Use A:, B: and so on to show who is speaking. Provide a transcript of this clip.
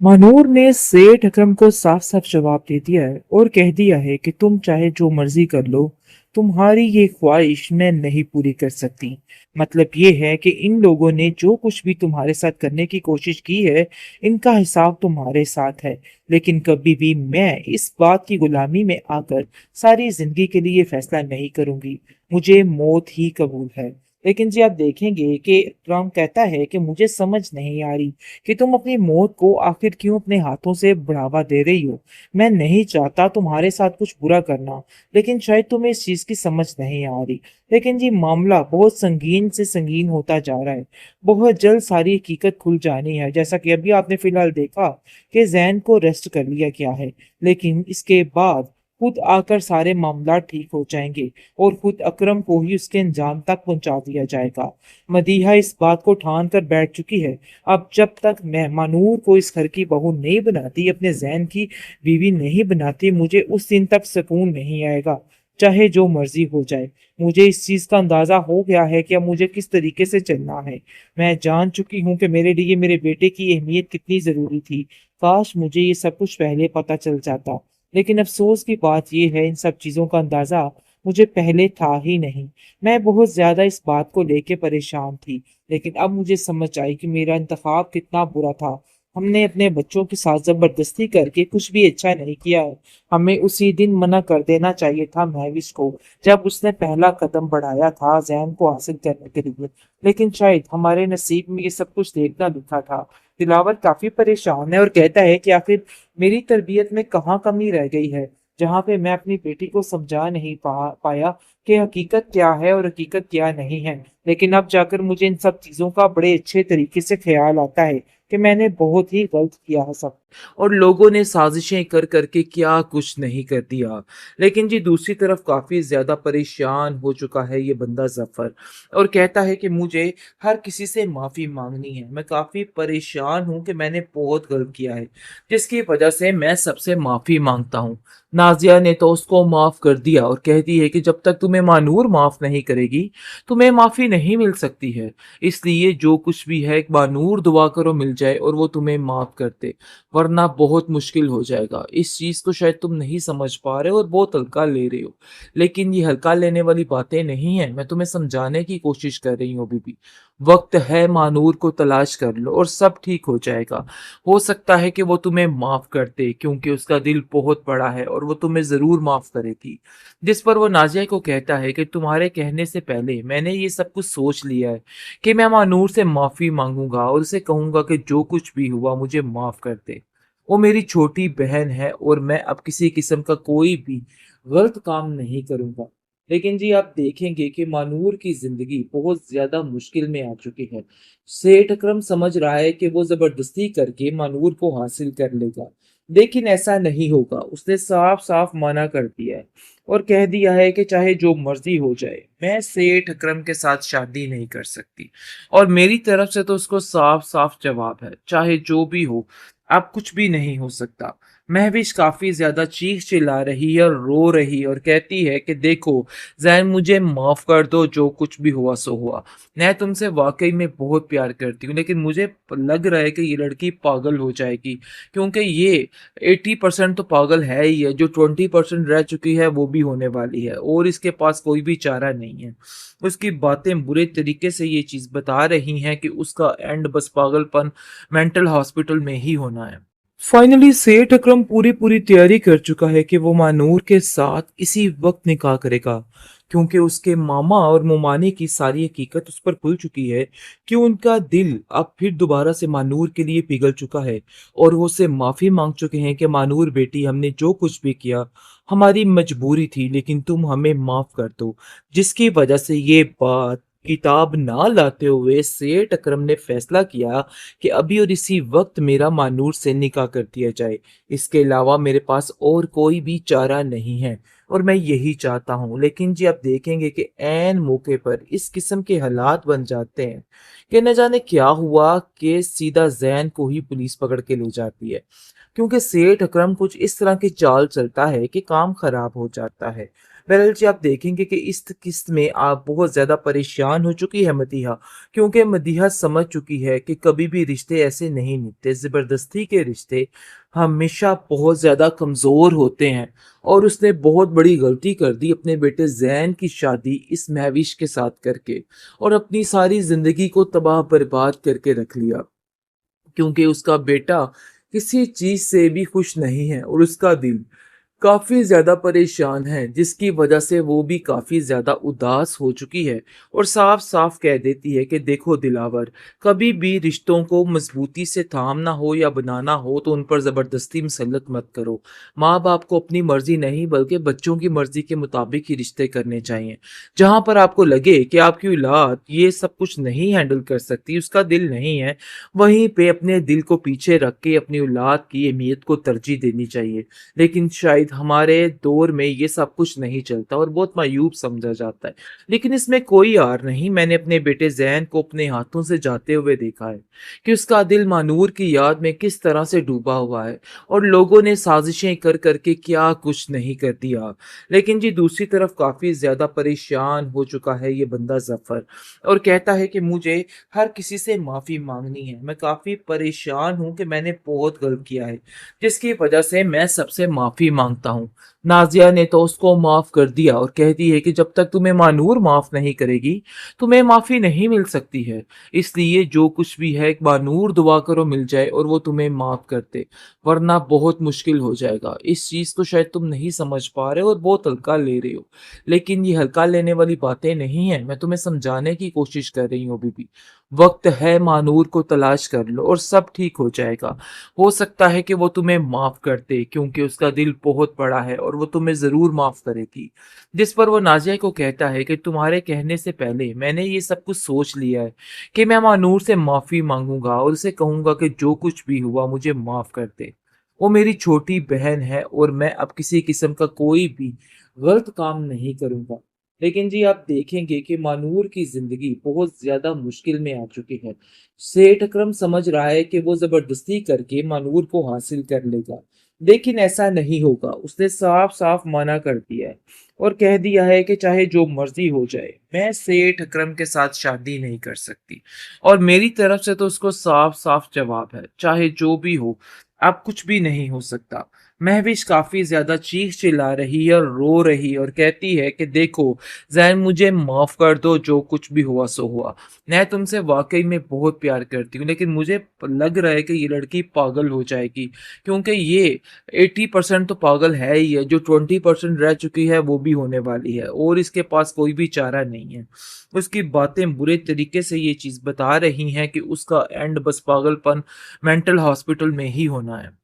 A: मानूर ने सेठ अकरम को साफ साफ जवाब दे दिया है और कह दिया है कि तुम चाहे जो मर्जी कर लो, तुम्हारी ये ख्वाहिश मैं नहीं पूरी कर सकती। मतलब ये है कि इन लोगों ने जो कुछ भी तुम्हारे साथ करने की कोशिश की है, इनका हिसाब तुम्हारे साथ है। लेकिन कभी भी मैं इस बात की गुलामी में आकर सारी जिंदगी के लिए फैसला नहीं करूंगी। मुझे मौत ही कबूल है। लेकिन जी आप देखेंगे कि ट्रम्प कहता है कि मुझे समझ नहीं आ रही कि तुम अपनी मौत को आखिर क्यों अपने हाथों से बढ़ावा दे रही हो। मैं नहीं चाहता तुम्हारे साथ कुछ बुरा करना, लेकिन शायद तुम्हें इस चीज की समझ नहीं आ रही। लेकिन ये मामला बहुत संगीन से संगीन होता जा रहा है। बहुत जल्द सारी हकीकत खुल जानी है। जैसा कि अभी आपने फिलहाल देखा कि जैन को अरेस्ट कर लिया गया है, लेकिन इसके बाद खुद आकर सारे मामला ठीक हो जाएंगे और खुद अकरम को ही उसके अंजाम तक पहुंचा दिया जाएगा। मदीहा इस बात को ठान कर बैठ चुकी है। अब जब तक मैं मानूर को इस घर की बहू नहीं बनाती, अपने जैन की बीवी नहीं बनाती, मुझे उस दिन तक सुकून नहीं आएगा, चाहे जो मर्जी हो जाए। मुझे इस चीज का अंदाजा हो गया है कि अब मुझे किस तरीके से चलना है। मैं जान चुकी हूँ कि मेरे लिए मेरे बेटे की अहमियत कितनी जरूरी थी। काश मुझे ये सब कुछ पहले पता चल जाता। लेकिन अफसोस की बात यह है, इन सब चीजों का अंदाजा मुझे पहले था ही नहीं। मैं बहुत ज्यादा इस बात को लेके परेशान थी, लेकिन अब मुझे समझ आई कि मेरा इंतखाब कितना बुरा था। हमने अपने बच्चों के साथ जबरदस्ती करके कुछ भी अच्छा नहीं किया है। हमें उसी दिन मना कर देना चाहिए था महविश को, जब उसने पहला कदम बढ़ाया था जैन को हासिल करने के लिए। लेकिन शायद हमारे नसीब में ये सब कुछ देखना लिखा था। दिलावर काफी परेशान है और कहता है कि आखिर मेरी तरबियत में कहाँ कमी रह गई है, जहाँ पे मैं अपनी बेटी को समझा नहीं पाया कि हकीकत क्या है और हकीकत क्या नहीं है। लेकिन अब जाकर मुझे इन सब चीजों का बड़े अच्छे तरीके से ख्याल आता है कि मैंने बहुत ही गलत किया है सब, और लोगों ने साजिशें कर करके क्या कुछ नहीं कर दिया। लेकिन जी दूसरी तरफ काफी ज्यादा परेशान हो चुका है ये बंदा जफर, और कहता है कि मुझे हर किसी से माफी मांगनी है। मैं काफी परेशान हूं कि मैंने बहुत गलत किया है, जिसकी वजह से मैं सबसे माफी मांगता हूँ। नाजिया ने तो उसको माफ कर दिया और कहती है कि जब तक तुम्हें मानूर माफ नहीं करेगी, तुम्हें माफी नहीं मिल सकती है। इसलिए जो कुछ भी है, एक मानूर दुआ करो मिल जाए और वो तुम्हें माफ कर दे, वरना बहुत मुश्किल हो जाएगा। इस चीज को शायद तुम नहीं समझ पा रहे हो और बहुत हल्का ले रहे हो, लेकिन ये हल्का लेने वाली बातें नहीं है। मैं तुम्हें समझाने की कोशिश कर रही हूँ। अभी भी वक्त है, मानूर को तलाश कर लो और सब ठीक हो जाएगा। हो सकता है कि वो तुम्हें माफ कर दे, क्योंकि उसका दिल बहुत बड़ा है और वो तुम्हें जरूर माफ करेगी। जिस पर वो नाजिया को कहता है कि तुम्हारे कहने से पहले मैंने ये सब कुछ सोच लिया है कि मैं मानूर से माफी मांगूंगा और उसे कहूंगा कि जो कुछ भी हुआ मुझे माफ कर दे। वो मेरी छोटी बहन है और मैं अब किसी किस्म का कोई भी गलत काम नहीं करूंगा। लेकिन जी आप देखेंगे कि मानूर की जिंदगी बहुत ज्यादा मुश्किल में आ चुकी है। सेठ अकरम समझ रहा है कि वो जबरदस्ती करके मानूर को हासिल कर लेगा, लेकिन ऐसा नहीं होगा। उसने साफ साफ मना कर दिया है और कह दिया है कि चाहे जो मर्जी हो जाए, मैं सेठ अकरम के साथ शादी नहीं कर सकती। और मेरी तरफ से तो उसको साफ साफ जवाब है, चाहे जो भी हो, अब कुछ भी नहीं हो सकता। महविश काफी ज्यादा चीख चिल्ला रही है और रो रही है और कहती है कि देखो जैन, मुझे माफ कर दो, जो कुछ भी हुआ सो हुआ। मैं तुमसे वाकई में बहुत प्यार करती हूँ, लेकिन मुझे लग रहा है कि ये लड़की पागल हो जाएगी, क्योंकि ये 80% तो पागल है ही है, जो 20% रह चुकी है वो भी होने वाली है और इसके पास कोई भी चारा नहीं है। उसकी बातें बुरे तरीके से ये चीज बता रही हैं कि उसका एंड बस पागलपन मेंटल हॉस्पिटल में ही होना है। फाइनली सेठ अकरम पूरी पूरी तैयारी कर चुका है कि वो मानूर के साथ इसी वक्त निकाह करेगा, क्योंकि उसके मामा और मुमाने की सारी हकीकत उस पर खुल चुकी है कि उनका दिल अब फिर दोबारा से मानूर के लिए पिघल चुका है। और वो उससे माफी मांग चुके हैं कि मानूर बेटी, हमने जो कुछ भी किया हमारी मजबूरी थी, लेकिन तुम हमें माफ कर दो। जिसकी वजह से ये बात किताब ना लाते हुए सेठ अकरम ने फैसला किया कि अभी और इसी वक्त मेरा मानूर से निकाह कर दिया जाए। इसके अलावा मेरे पास और कोई भी चारा नहीं है और मैं यही चाहता हूँ। लेकिन जी आप देखेंगे कि ऐन मौके पर इस किस्म के हालात बन जाते हैं कि न जाने क्या हुआ कि सीधा जैन को ही पुलिस पकड़ के ले जाती है, क्योंकि सेठ अकरम कुछ इस तरह की चाल चलता है कि काम खराब हो जाता है। बहरहाल जी, आप देखेंगे कि इस किस्त में आप बहुत ज़्यादा परेशान हो चुकी है मदीहा, क्योंकि मदीहा समझ चुकी है कि कभी भी रिश्ते ऐसे नहीं निभते। ज़बरदस्ती के रिश्ते हमेशा बहुत ज़्यादा कमज़ोर होते हैं और उसने बहुत बड़ी गलती कर दी अपने बेटे ज़ैन की शादी इस महविश के साथ करके और अपनी सारी ज़िंदगी को तबाह बर्बाद करके रख लिया। क्योंकि उसका बेटा किसी चीज़ से भी खुश नहीं है और उसका दिल काफ़ी ज़्यादा परेशान है, जिसकी वजह से वो भी काफ़ी ज़्यादा उदास हो चुकी है और साफ-साफ कह देती है कि देखो दिलावर, कभी भी रिश्तों को मज़बूती से थामना हो या बनाना हो तो उन पर ज़बरदस्ती मुसल्लत मत करो। माँ-बाप को अपनी मर्ज़ी नहीं बल्कि बच्चों की मर्ज़ी के मुताबिक ही रिश्ते करने चाहिए। जहाँ पर आपको लगे कि आपकी औलाद ये सब कुछ नहीं हैंडल कर सकती, उसका दिल नहीं है, वहीं पे अपने दिल को पीछे रख के अपनी औलाद की अहमियत को तरजीह देनी चाहिए। लेकिन शायद हमारे दौर में ये सब कुछ नहीं चलता और बहुत मायूब समझा जाता है। लेकिन इसमें कोई आर नहीं, मैंने अपने बेटे ज़ैन को अपने हाथों से जाते हुए देखा है कि उसका दिल मानूर की याद में किस तरह से डूबा हुआ है और लोगों ने साजिशें कर के क्या कुछ नहीं कर दिया। लेकिन जी दूसरी तरफ काफ़ी ज़्यादा परेशान हो चुका है ये बंदा ज़फ़र और कहता है कि मुझे हर किसी से माफ़ी माँगनी है। मैं काफ़ी परेशान हूँ कि मैंने बहुत गलत किया है, जिसकी वजह से मैं सबसे माफ़ी माँगता हूँ। नाज़िया ने तो उसको माफ़ कर दिया और कहती है कि जब तक तुम्हें मानूर माफ़ नहीं करेगी, तुम्हें माफ़ी नहीं मिल सकती है। इसलिए जो कुछ भी है मानूर दुआ करो मिल जाए और वो तुम्हें माफ़ कर दे, वरना बहुत मुश्किल हो जाएगा। इस चीज़ को शायद तुम नहीं समझ पा रहे हो और बहुत हल्का ले रहे हो। लेकिन ये हल्का लेने वाली बातें नहीं हैं, मैं तुम्हें समझाने की कोशिश कर रही हूँ अभी भी। वक़्त है, मानूर को तलाश कर लो और सब ठीक हो जाएगा। हो सकता है कि वो तुम्हें माफ़ कर दे क्योंकि उसका दिल बहुत बड़ा है और वो तुम्हें ज़रूर माफ़ करेगी। जिस पर वो नाज़िया को कहता है कि तुम्हारे कहने से पहले मैंने ये सब कुछ सोच लिया है कि मैं मानूर से माफ़ी माँगूँगा और उसे कहूँगा कि जो कुछ भी हुआ मुझे माफ़ कर दे। वो मेरी छोटी बहन है और मैं अब किसी किस्म का कोई भी गलत काम नहीं करूँगा। लेकिन जी आप देखेंगे कि मानूर की ज़िंदगी बहुत ज़्यादा मुश्किल में आ चुकी है। सेठ अकरम समझ रहा है कि वो ज़बरदस्ती करके मानूर को हासिल कर लेगा, लेकिन ऐसा नहीं होगा। उसने साफ-साफ मना कर दिया है और कह दिया है कि चाहे जो मर्ज़ी हो जाए, मैं सेठ अकरम के साथ शादी नहीं कर सकती और मेरी तरफ से तो उसको साफ-साफ जवाब है, चाहे जो भी हो, अब कुछ भी नहीं हो सकता। महविश काफ़ी ज़्यादा चीख-चिल्ला रही है और रो रही है और कहती है कि देखो ज़ैन मुझे माफ़ कर दो, जो कुछ भी हुआ सो हुआ। मैं तुमसे वाक़ई में बहुत प्यार करती हूँ, लेकिन मुझे लग रहा है कि ये लड़की पागल हो जाएगी क्योंकि ये 80% तो पागल है ही है, जो 20% रह चुकी है वो भी होने वाली है और इसके पास कोई भी चारा नहीं है। उसकी बातें बुरे तरीके से ये चीज़ बता रही हैं कि उसका एंड बस पागलपन मेंटल हॉस्पिटल में ही होना है।